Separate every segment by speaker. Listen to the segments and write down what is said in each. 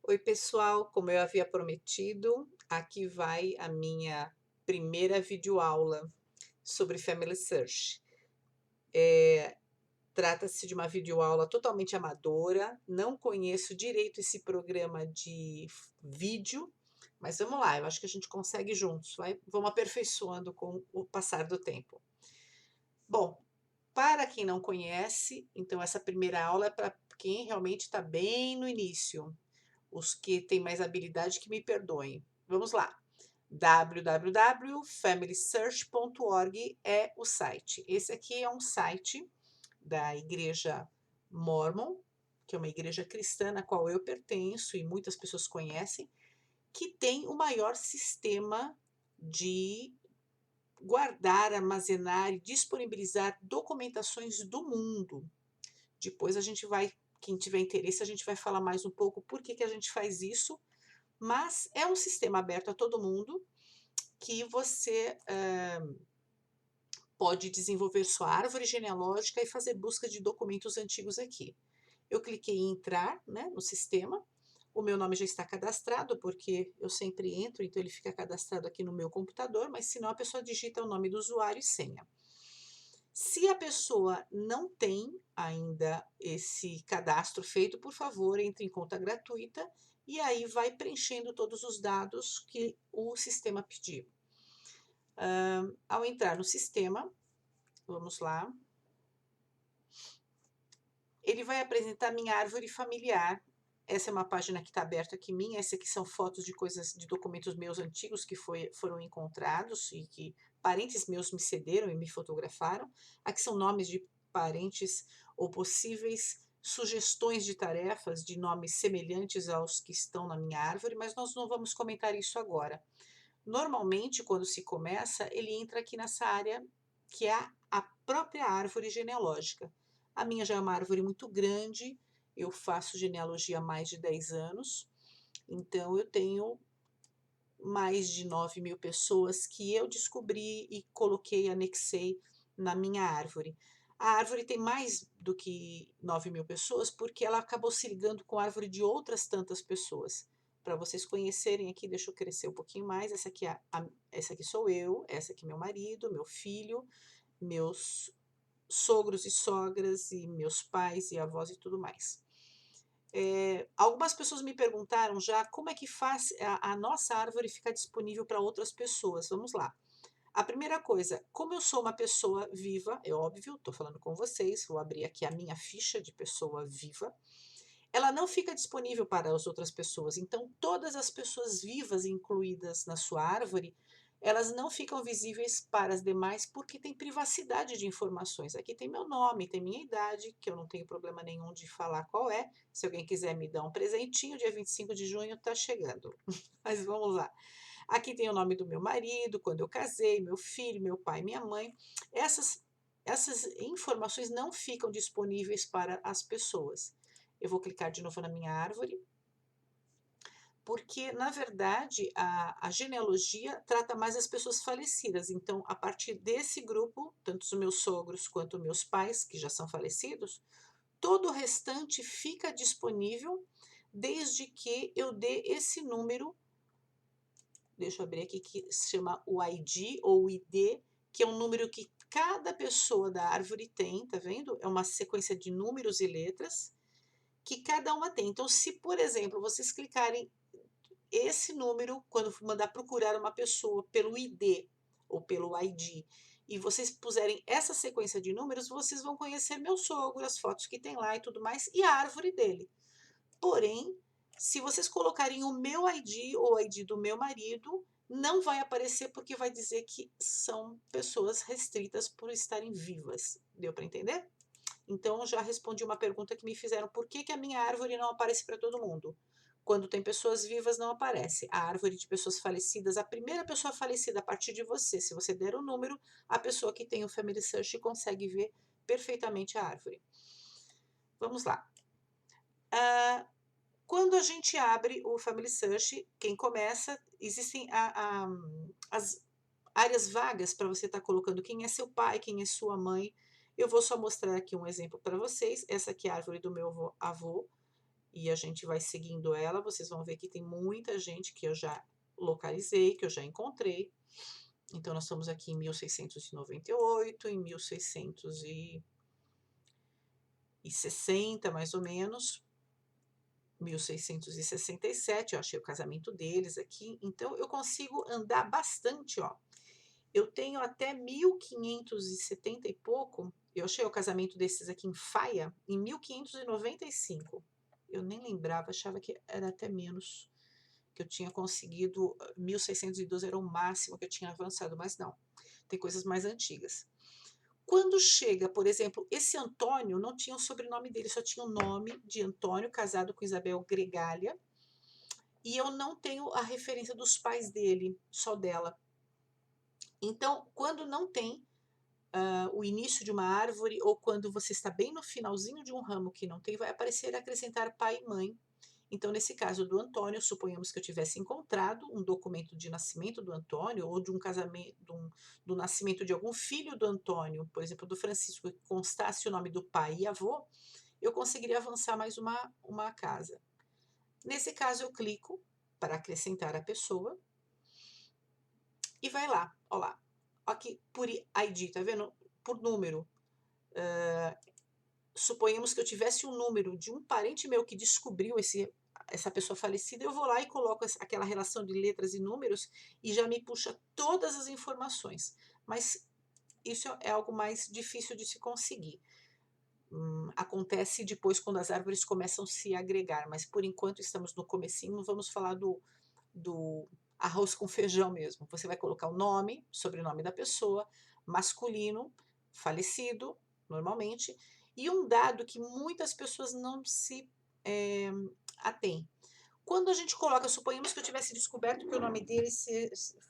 Speaker 1: Oi, pessoal, como eu havia prometido, aqui vai a minha primeira videoaula sobre Family Search. Trata-se de uma videoaula totalmente amadora, não conheço direito esse programa de vídeo, mas vamos lá, eu acho que a gente consegue juntos, vamos aperfeiçoando com o passar do tempo. Bom, para quem não conhece, então essa primeira aula é para quem realmente está bem no início. Os que têm mais habilidade que me perdoem. Vamos lá. www.familysearch.org é o site. Esse aqui é um site da Igreja Mormon, que é uma igreja cristã na qual eu pertenço e muitas pessoas conhecem, que tem o maior sistema de guardar, armazenar e disponibilizar documentações do mundo. Depois a gente vai, quem tiver interesse, a gente vai falar mais um pouco por que a gente faz isso, mas é um sistema aberto a todo mundo que você pode desenvolver sua árvore genealógica e fazer busca de documentos antigos aqui. Eu cliquei em entrar, né, no sistema, o meu nome já está cadastrado, porque eu sempre entro, então ele fica cadastrado aqui no meu computador, mas se não, a pessoa digita o nome do usuário e senha. Se a pessoa não tem ainda esse cadastro feito, por favor, entre em conta gratuita e aí vai preenchendo todos os dados que o sistema pediu. Ao entrar no sistema, vamos lá, ele vai apresentar minha árvore familiar. Essa é uma página que está aberta aqui minha. Essa aqui são fotos de coisas, de documentos meus antigos que foram encontrados e que parentes meus me cederam e me fotografaram. Aqui são nomes de parentes ou possíveis sugestões de tarefas de nomes semelhantes aos que estão na minha árvore, mas nós não vamos comentar isso agora. Normalmente, quando se começa, ele entra aqui nessa área que é a própria árvore genealógica. A minha já é uma árvore muito grande, eu faço genealogia há mais de 10 anos, então eu tenho mais de 9.000 pessoas que eu descobri e coloquei, anexei na minha árvore. A árvore tem mais do que 9.000 pessoas porque ela acabou se ligando com a árvore de outras tantas pessoas. Para vocês conhecerem aqui, deixa eu crescer um pouquinho mais. Essa aqui sou eu, essa aqui é meu marido, meu filho, meus sogros e sogras e meus pais e avós e tudo mais. Algumas pessoas me perguntaram já como é que faz a nossa árvore ficar disponível para outras pessoas. Vamos lá. A primeira coisa, como eu sou uma pessoa viva, é óbvio, estou falando com vocês, vou abrir aqui a minha ficha de pessoa viva. Ela não fica disponível para as outras pessoas, então todas as pessoas vivas incluídas na sua árvore, elas não ficam visíveis para as demais porque tem privacidade de informações. Aqui tem meu nome, tem minha idade, que eu não tenho problema nenhum de falar qual é. Se alguém quiser me dar um presentinho, dia 25 de junho está chegando. Mas vamos lá. Aqui tem o nome do meu marido, quando eu casei, meu filho, meu pai, minha mãe. Essas informações não ficam disponíveis para as pessoas. Eu vou clicar de novo na minha árvore, porque, na verdade, a genealogia trata mais as pessoas falecidas. Então, a partir desse grupo, tanto os meus sogros quanto meus pais, que já são falecidos, todo o restante fica disponível desde que eu dê esse número. Deixa eu abrir aqui, que se chama o ID ou o ID, que é um número que cada pessoa da árvore tem, tá vendo? É uma sequência de números e letras que cada uma tem. Então, se, por exemplo, vocês clicarem esse número, quando mandar procurar uma pessoa pelo ID ou pelo ID, e vocês puserem essa sequência de números, vocês vão conhecer meu sogro, as fotos que tem lá e tudo mais, e a árvore dele. Porém, se vocês colocarem o meu ID ou o ID do meu marido, não vai aparecer porque vai dizer que são pessoas restritas por estarem vivas. Deu para entender? Então, eu já respondi uma pergunta que me fizeram: por que a minha árvore não aparece para todo mundo? Quando tem pessoas vivas, não aparece. A árvore de pessoas falecidas, a primeira pessoa falecida a partir de você, se você der o número, a pessoa que tem o Family Search consegue ver perfeitamente a árvore. Vamos lá. Quando a gente abre o Family Search, quem começa, existem as áreas vagas para você estar colocando quem é seu pai, quem é sua mãe. Eu vou só mostrar aqui um exemplo para vocês. Essa aqui é a árvore do meu avô. e a gente vai seguindo ela, vocês vão ver que tem muita gente que eu já localizei, que eu já encontrei. Então, nós estamos aqui em 1698, em 1660, mais ou menos, 1667, eu achei o casamento deles aqui. Então, eu consigo andar bastante, ó. Eu tenho até 1570 e pouco, eu achei o casamento desses aqui em Faia, em 1595. Eu nem lembrava, achava que era até menos, que eu tinha conseguido, 1612 era o máximo que eu tinha avançado, mas não, tem coisas mais antigas. Quando chega, por exemplo, esse Antônio não tinha o sobrenome dele, só tinha o nome de Antônio, casado com Isabel Gregália, e eu não tenho a referência dos pais dele, só dela. Então, quando não tem o início de uma árvore, ou quando você está bem no finalzinho de um ramo que não tem, vai aparecer acrescentar pai e mãe. Então, nesse caso do Antônio, suponhamos que eu tivesse encontrado um documento de nascimento do Antônio, ou de um casamento, do nascimento de algum filho do Antônio, por exemplo, do Francisco, que constasse o nome do pai e avô, eu conseguiria avançar mais uma casa. Nesse caso, eu clico para acrescentar a pessoa e vai lá, ó lá. Aqui, por ID, tá vendo? Por número. Suponhamos que eu tivesse um número de um parente meu que descobriu essa pessoa falecida, eu vou lá e coloco aquela relação de letras e números e já me puxa todas as informações. Mas isso é algo mais difícil de se conseguir. Acontece depois quando as árvores começam a se agregar, mas por enquanto estamos no comecinho, vamos falar do arroz com feijão mesmo. Você vai colocar o nome, sobrenome da pessoa, masculino, falecido, normalmente, e um dado que muitas pessoas não se atêm. Quando a gente coloca, suponhamos que eu tivesse descoberto que o nome dele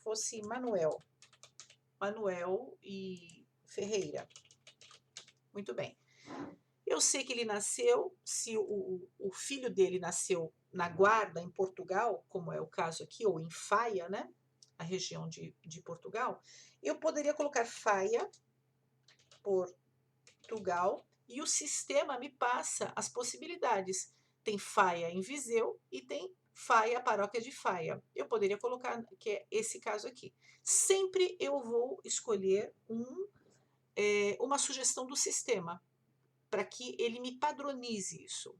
Speaker 1: fosse Manuel e Ferreira. Muito bem. Eu sei que ele nasceu, se o filho dele nasceu na Guarda, em Portugal, como é o caso aqui, ou em Faia, né? A região de Portugal, eu poderia colocar Faia, Portugal, e o sistema me passa as possibilidades. Tem Faia em Viseu e tem Faia, paróquia de Faia. Eu poderia colocar, que é esse caso aqui. Sempre eu vou escolher uma sugestão do sistema, para que ele me padronize isso.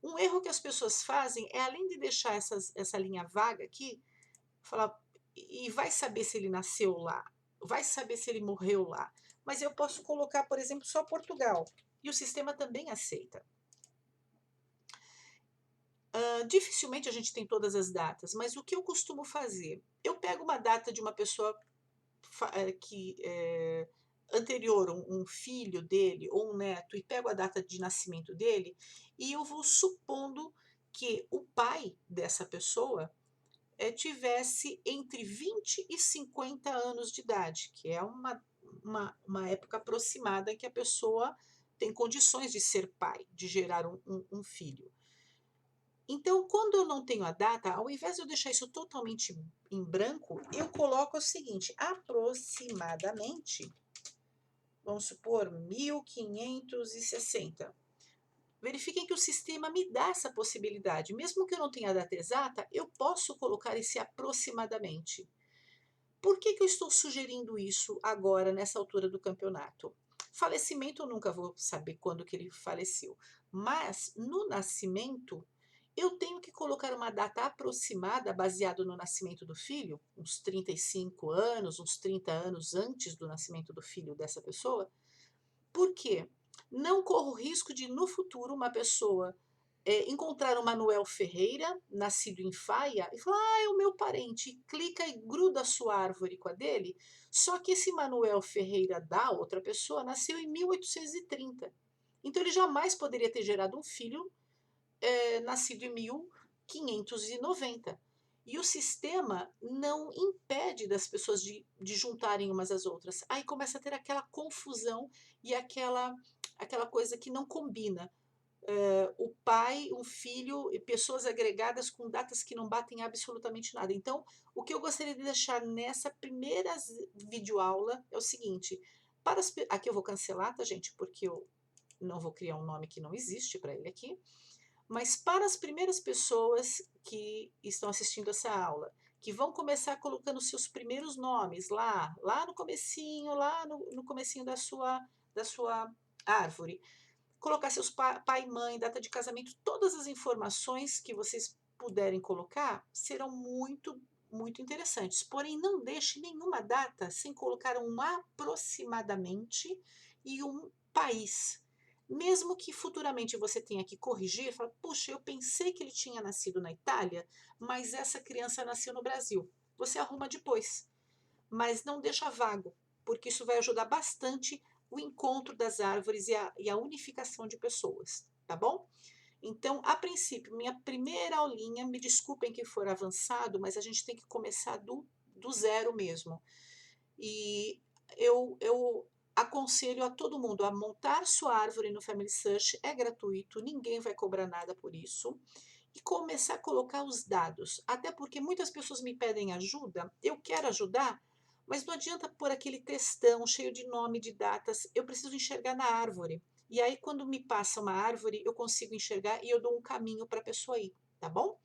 Speaker 1: Um erro que as pessoas fazem é, além de deixar essa linha vaga aqui, falar, e vai saber se ele nasceu lá, vai saber se ele morreu lá, mas eu posso colocar, por exemplo, só Portugal, e o sistema também aceita. Dificilmente a gente tem todas as datas, mas o que eu costumo fazer? Eu pego uma data de uma pessoa que anterior, um filho dele ou um neto, e pego a data de nascimento dele, e eu vou supondo que o pai dessa pessoa tivesse entre 20 e 50 anos de idade, que é uma época aproximada em que a pessoa tem condições de ser pai, de gerar um filho. Então, quando eu não tenho a data, ao invés de eu deixar isso totalmente em branco, eu coloco o seguinte, aproximadamente, vamos supor, 1560. Verifiquem que o sistema me dá essa possibilidade. Mesmo que eu não tenha a data exata, eu posso colocar esse aproximadamente. Por que eu estou sugerindo isso agora, nessa altura do campeonato? Falecimento, eu nunca vou saber quando que ele faleceu. Mas, no nascimento, eu tenho que colocar uma data aproximada, baseado no nascimento do filho, uns 35 anos, uns 30 anos antes do nascimento do filho dessa pessoa. Por quê? Não corro o risco de, no futuro, uma pessoa encontrar o Manuel Ferreira, nascido em Faia, e falar, é o meu parente, e clica e gruda a sua árvore com a dele, só que esse Manuel Ferreira da outra pessoa nasceu em 1830. Então ele jamais poderia ter gerado um filho nascido em 1590. E o sistema não impede das pessoas de juntarem umas às outras. Aí começa a ter aquela confusão e aquela coisa que não combina. O pai, o filho e pessoas agregadas com datas que não batem absolutamente nada. Então, o que eu gostaria de deixar nessa primeira videoaula é o seguinte, aqui eu vou cancelar, tá, gente? Porque eu não vou criar um nome que não existe para ele aqui. Mas para as primeiras pessoas que estão assistindo essa aula, que vão começar colocando seus primeiros nomes lá no comecinho, lá no comecinho da sua árvore, colocar seus pai e mãe, data de casamento, todas as informações que vocês puderem colocar serão muito, muito interessantes. Porém, não deixe nenhuma data sem colocar um aproximadamente e um país. Mesmo que futuramente você tenha que corrigir, fala, puxa, eu pensei que ele tinha nascido na Itália, mas essa criança nasceu no Brasil. Você arruma depois, mas não deixa vago, porque isso vai ajudar bastante o encontro das árvores e a unificação de pessoas, tá bom? Então, a princípio, minha primeira aulinha, me desculpem que for avançado, mas a gente tem que começar do zero mesmo. E eu aconselho a todo mundo a montar sua árvore no Family Search, é gratuito, ninguém vai cobrar nada por isso. E começar a colocar os dados, até porque muitas pessoas me pedem ajuda, eu quero ajudar, mas não adianta pôr aquele textão cheio de nome, de datas, eu preciso enxergar na árvore. E aí, quando me passa uma árvore, eu consigo enxergar e eu dou um caminho para a pessoa ir, tá bom?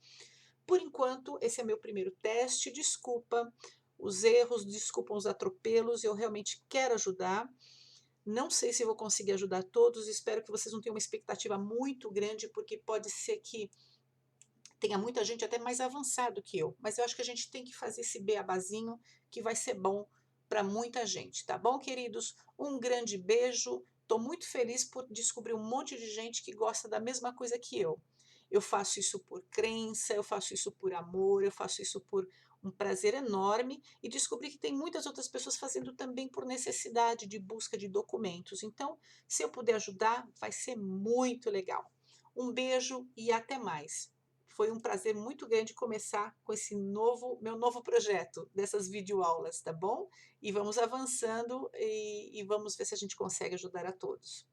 Speaker 1: Por enquanto, esse é meu primeiro teste. Desculpa os erros, desculpa os atropelos, eu realmente quero ajudar. Não sei se vou conseguir ajudar todos, espero que vocês não tenham uma expectativa muito grande, porque pode ser que tenha muita gente até mais avançado que eu, mas eu acho que a gente tem que fazer esse beabazinho que vai ser bom para muita gente, tá bom, queridos? Um grande beijo. Estou muito feliz por descobrir um monte de gente que gosta da mesma coisa que eu. Eu faço isso por crença, eu faço isso por amor, eu faço isso por um prazer enorme e descobri que tem muitas outras pessoas fazendo também por necessidade de busca de documentos. Então, se eu puder ajudar, vai ser muito legal. Um beijo e até mais. Foi um prazer muito grande começar com esse meu novo projeto dessas videoaulas, tá bom? E vamos avançando e vamos ver se a gente consegue ajudar a todos.